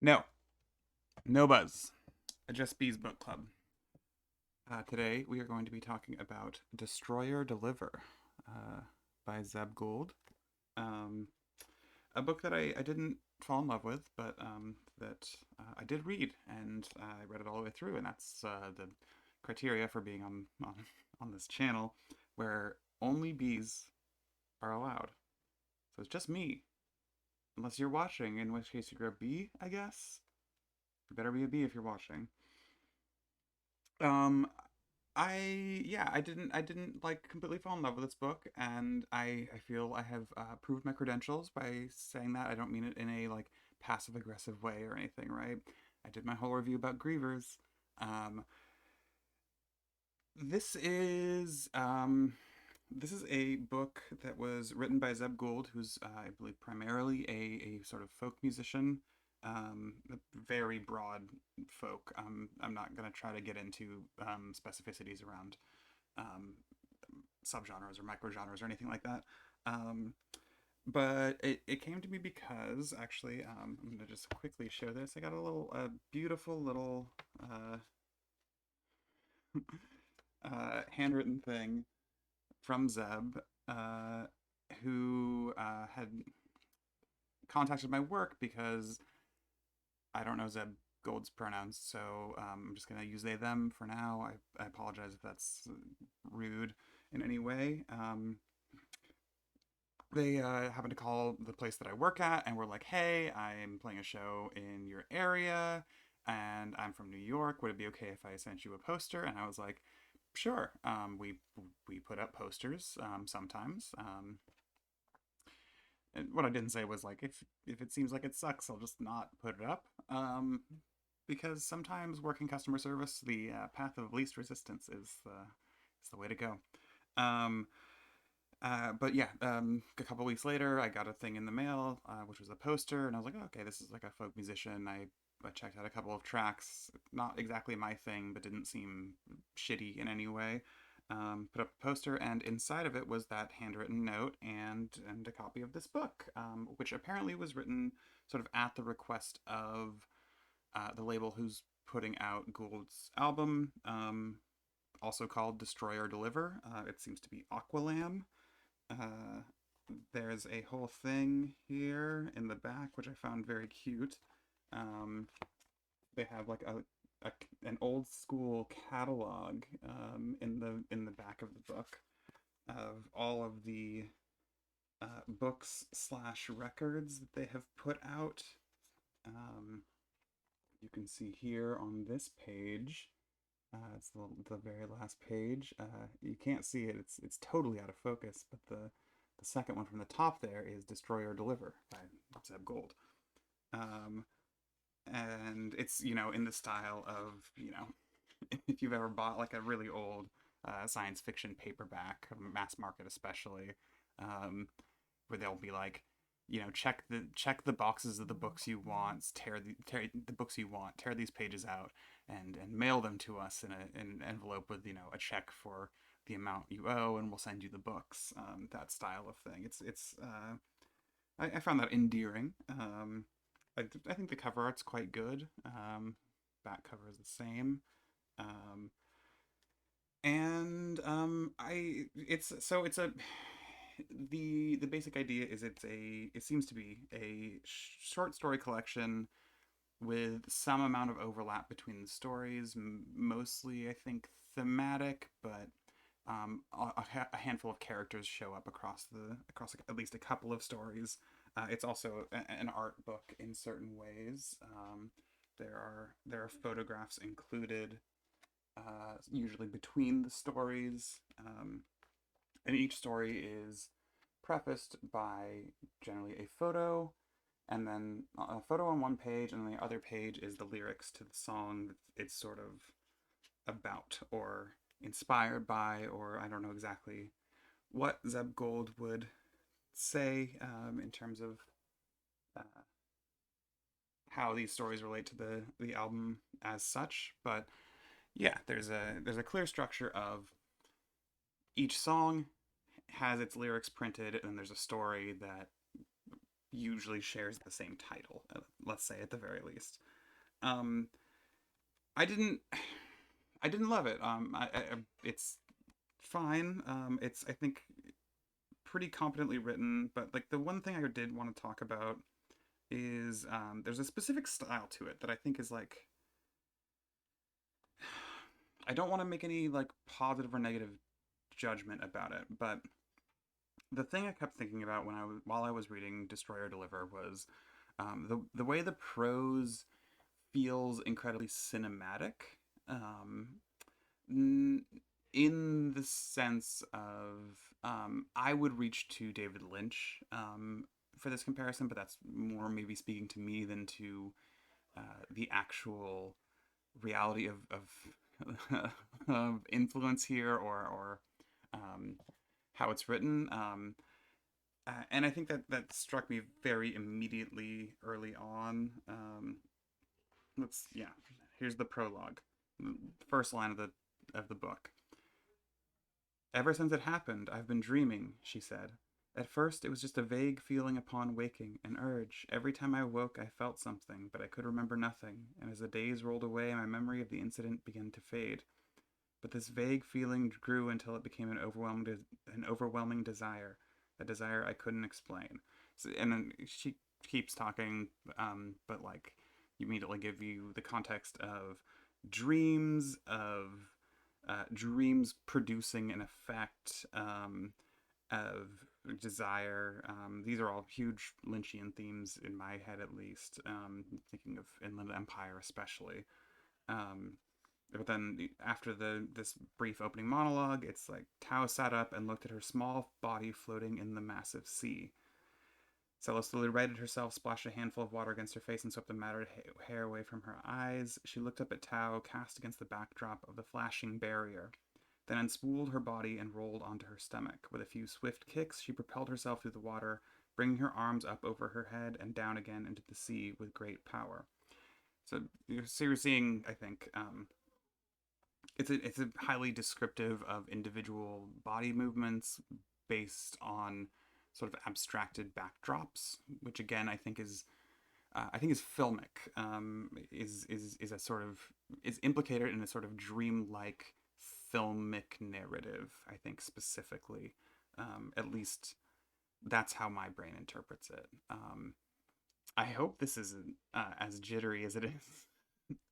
No, no buzz. A Just Bees book club. Today we are going to be talking about Destroyer Deliver uh, by Zeb Gould. Um, a book that I didn't fall in love with, but that I did read, and I read it all the way through, and that's the criteria for being on this channel, where only bees are allowed. So it's just me, unless you're watching, in which case you're a bee, I guess. You better be a bee if you're watching. Um, I didn't like completely fall in love with this book, and I feel I have proved my credentials by saying that. I don't mean it in a like passive aggressive way or anything, right? I did my whole review about grievers. Um, this is this is a book that was written by Zeb Gould, who's I believe primarily a sort of folk musician, a very broad folk. I'm not gonna try to get into specificities around um, subgenres or microgenres or anything like that. Um, but it came to me because actually, I'm gonna just quickly share this. I got a little beautiful little uh, handwritten thing from Zeb, uh, who had contacted my work because I don't know Zeb Gold's pronouns, so I'm just gonna use they them for now. I apologize if that's rude in any way. They happened to call the place that I work at and were like, "Hey, I'm playing a show in your area, and I'm from New York. Would it be okay if I sent you a poster?" And I was like, "Sure." We put up posters sometimes. And what I didn't say was like, if it seems like it sucks, I'll just not put it up. Because sometimes working customer service, the path of least resistance is the way to go. Um, but yeah, a couple weeks later, I got a thing in the mail, which was a poster, and I was like, oh, okay, this is like a folk musician. I checked out a couple of tracks, not exactly my thing, but didn't seem shitty in any way. Put up a poster, and inside of it was that handwritten note and a copy of this book, which apparently was written sort of at the request of the label who's putting out Gould's album, also called Destroy or Deliver. It seems to be Aqualam. Uh, there's a whole thing here in the back, which I found very cute. Um, they have like an old school catalog in the back of the book of all of the books slash records that they have put out. Um, you can see here on this page. It's the very last page. You can't see it; it's totally out of focus. But the second one from the top there is "Destroy or Deliver" by Zeb Gould. Um, and it's in the style of if you've ever bought like a really old science fiction paperback, mass market especially, um, where they'll be like, check the boxes of the books you want, tear the books you want, tear these pages out, and mail them to us in an envelope with a check for the amount you owe, and we'll send you the books. That style of thing. I found that endearing. I think the cover art's quite good. Back cover is the same. Um, and I it's a the basic idea is it seems to be a short story collection with some amount of overlap between the stories, mostly I think thematic, but a handful of characters show up across at least a couple of stories. It's also an art book in certain ways. There are photographs included, usually between the stories, and each story is prefaced by generally a photo, and then a photo on one page, and on the other page is the lyrics to the song that it's sort of about or inspired by, or I don't know exactly what Zeb Gould would say in terms of uh, how these stories relate to the album as such. But yeah, there's a clear structure of each song has its lyrics printed, and there's a story that usually shares the same title, let's say at the very least. Um, I didn't I didn't love it. It's fine. It's I think pretty competently written, but like the one thing I did want to talk about is there's a specific style to it that I think is like I don't want to make any like positive or negative judgment about it, but the thing I kept thinking about when I was while I was reading Destroy or Deliver was the way the prose feels incredibly cinematic. Um, in the sense of I would reach to David Lynch for this comparison, but that's more maybe speaking to me than to the actual reality of influence here or um, how it's written. And I think that that struck me very immediately early on. Yeah. Here's the prologue, first line of the book. Ever since it happened, I've been dreaming, she said. At first, it was just a vague feeling upon waking, an urge. Every time I woke, I felt something, but I could remember nothing, and as the days rolled away, my memory of the incident began to fade. But this vague feeling grew until it became an overwhelming desire, a desire I couldn't explain. So, and then she keeps talking, but like you immediately give you the context of dreams producing an effect of desire. These are all huge Lynchian themes in my head, at least. Thinking of Inland Empire, especially. Um, but then after this brief opening monologue, it's like Tao sat up and looked at her small body floating in the massive sea. Stella slowly righted herself, splashed a handful of water against her face, and swept the matted hair away from her eyes. She looked up at Tao, cast against the backdrop of the flashing barrier, then unspooled her body and rolled onto her stomach. With a few swift kicks, she propelled herself through the water, bringing her arms up over her head and down again into the sea with great power. So you're seeing, I think, it's a highly descriptive of individual body movements based on sort of abstracted backdrops, which again I think is filmic. Is a sort of is implicated in a sort of dreamlike filmic narrative. I think specifically, at least that's how my brain interprets it. I hope this isn't as jittery as it is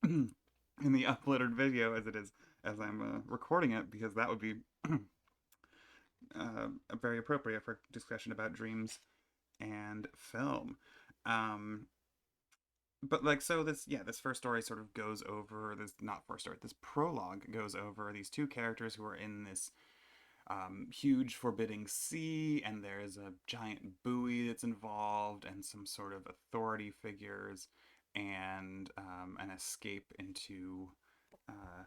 in the uploaded video as it is as I'm recording it, because that would be very appropriate for discussion about dreams and film. Um, but like so this yeah this first story sort of goes over this not first story this prologue goes over these two characters who are in this huge forbidding sea, and there's a giant buoy that's involved and some sort of authority figures and an escape into uh,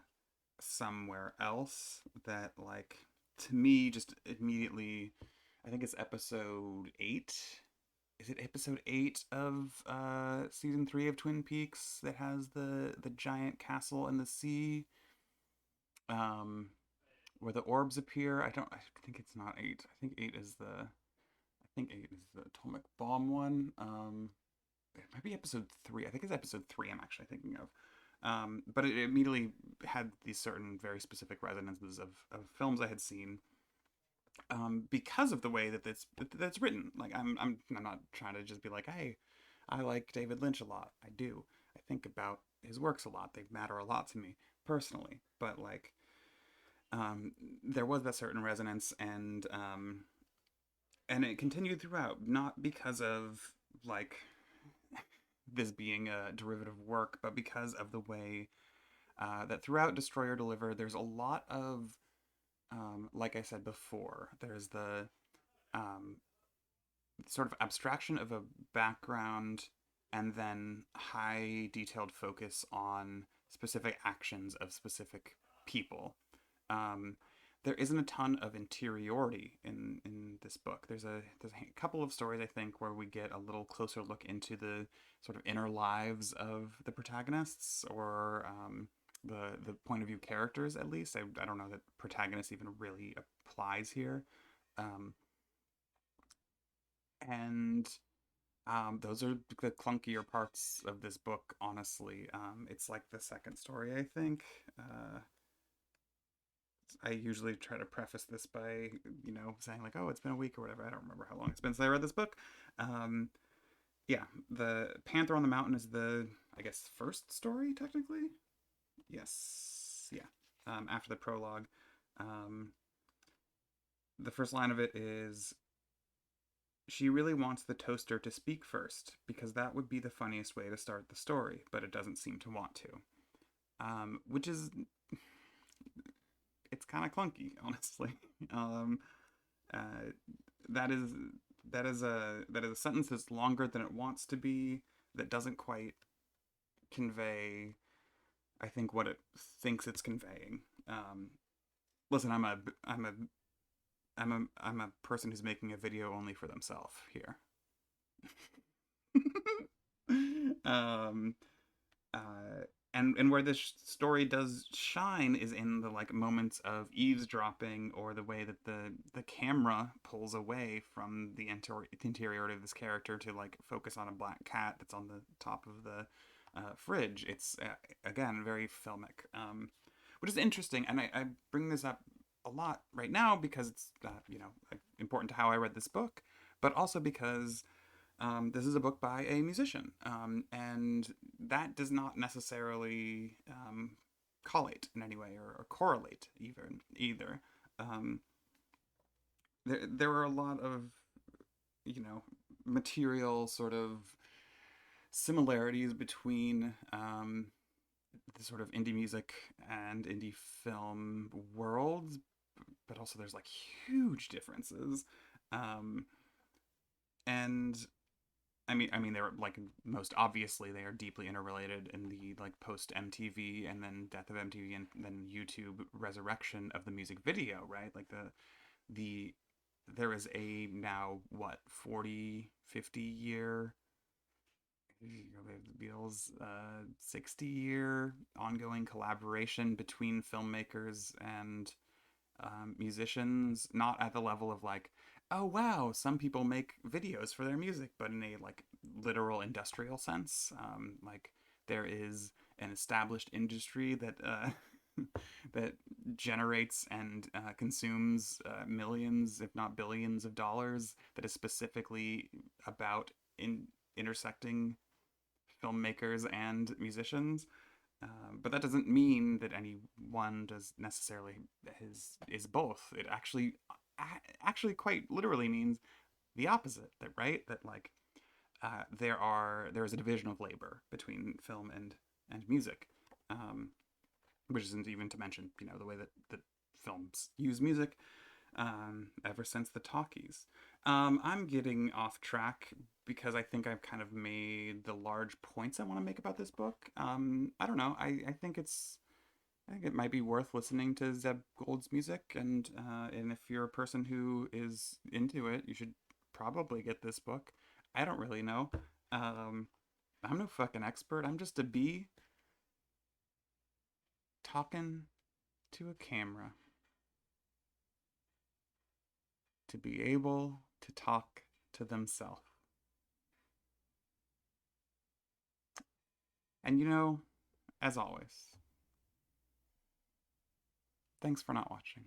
somewhere else that like to me just immediately I think it's episode 8. Is it episode 8 of season 3 of Twin Peaks that has the giant castle in the sea where the orbs appear? I think it's not 8. I think 8 is the atomic bomb one. It might be episode 3. I think it's episode 3 I'm actually thinking of. But it immediately had these certain very specific resonances of films I had seen because of the way that's written. Like I'm not trying to just be like, hey, I like David Lynch a lot. I do. I think about his works a lot. They matter a lot to me personally. But like, there was that certain resonance, and it continued throughout. Not because of like this being a derivative work, but because of the way that throughout Destroy or Deliver, there's a lot of like I said before, there's the um, sort of abstraction of a background and then high detailed focus on specific actions of specific people. Um, there isn't a ton of interiority in this book. There's a couple of stories I think where we get a little closer look into the sort of inner lives of the protagonists or the point of view characters at least. I don't know that protagonist even really applies here. Um, and Those are the clunkier parts of this book, honestly. It's like the second story, I think. I usually try to preface this by, saying like, "Oh, it's been a week or whatever." I don't remember how long it's been since I read this book. Um, yeah, the Panther on the Mountain is the, I guess, first story technically. Yes, yeah. After the prologue, um, the first line of it is, "She really wants the toaster to speak first because that would be the funniest way to start the story, but it doesn't seem to want to." Which is, it's kind of clunky, honestly. um, uh, that is that is a sentence that's longer than it wants to be. That doesn't quite convey, I think, what it thinks it's conveying. Listen, I'm a person who's making a video only for themselves here. um, uh, and where this story does shine is in the like moments of eavesdropping, or the way that the camera pulls away from the interiority of this character to like focus on a black cat that's on the top of the fridge. It's again very filmic, which is interesting, and I bring this up a lot right now because it's important to how I read this book, but also because this is a book by a musician, and that does not necessarily collate in any way, or correlate either. Um, there are a lot of you know material sort of similarities between the sort of indie music and indie film worlds, but also there's like huge differences. Um, and I mean, they're like, most obviously they are deeply interrelated in the like post MTV and then death of MTV and then YouTube resurrection of the music video, right? Like the there is a now what 40-50 year, the Beatles 60-year ongoing collaboration between filmmakers and musicians, not at the level of like, oh wow, some people make videos for their music, but in a like literal industrial sense. Like there is an established industry that that generates and consumes millions, if not billions, of dollars, that is specifically about intersecting filmmakers and musicians. But that doesn't mean that any one does necessarily is both. It actually quite literally means the opposite. That right? That like there is a division of labor between film and music, um, which isn't even to mention the way that films use music ever since the talkies. I'm getting off track because I think I've kind of made the large points I want to make about this book. I don't know. I think it might be worth listening to Zeb Gould's music, and if you're a person who is into it, you should probably get this book. I don't really know. Um, I'm no fucking expert. I'm just a bee talking to a camera to be able to talk to themselves. And as always, thanks for not watching.